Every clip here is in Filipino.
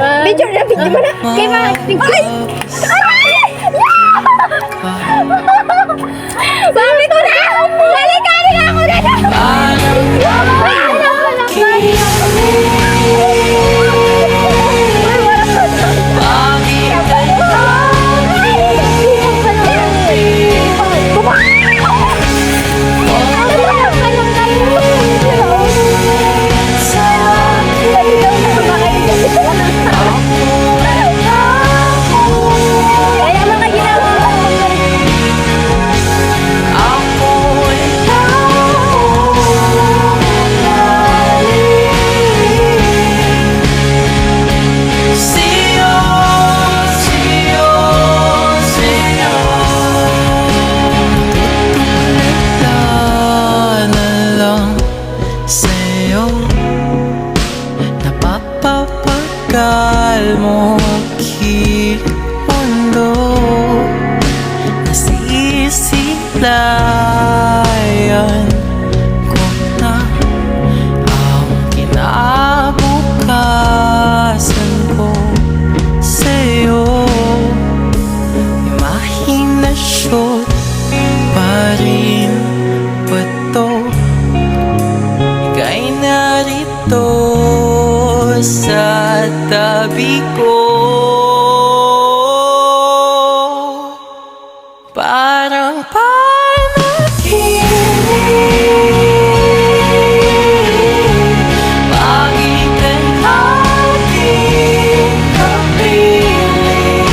Picture na, picture mo na. Kay ma, picture. Sabi ko na! Balik ako na! Napapagal mo mundo, nasisilayan ko na ang kinabukasan ko sa'yo. Imahinasyon pa rin ba to? Ika'y narito sa tabi ko, parang panaginip. Bakit ang aking kapiling?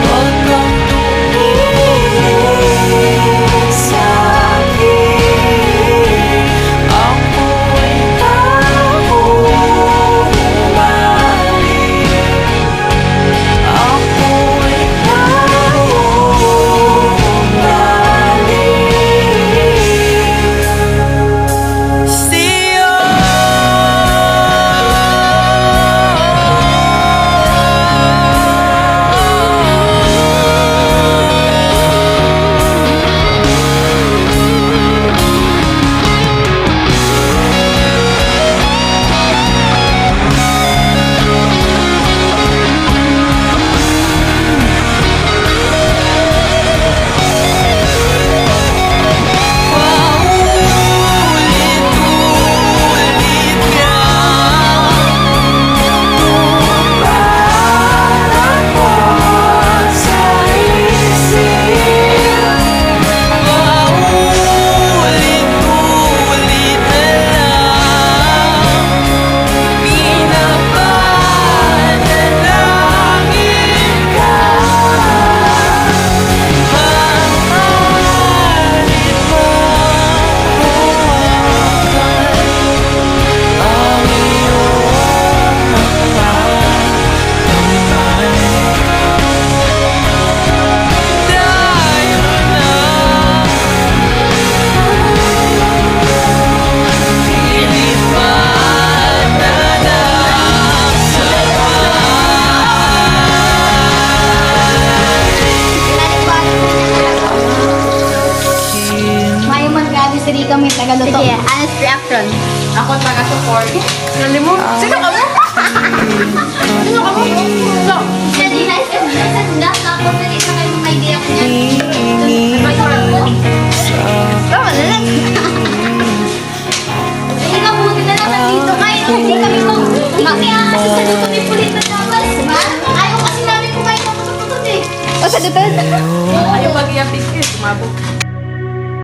Huwag kang tumingin sa'kin. Ako ay tao umaling. Ako ay tao umaling sa'yo. Sige kami taga-luto. Sige, honest reaction. Ako taga-support. Sali mo? Sino ka mo? Sino ka mo? No. Hindi na isa ako dali sa kayo mga idea ko niya. Tama na lang. Hindi ka buti na lang nandito kayo. Hindi kami aasi sa luto ni Pulit na tawas. Ayaw kasi namin kumain ng puto-puto eh. O sa luto? Ayaw mag-iapik eh. Sumabog.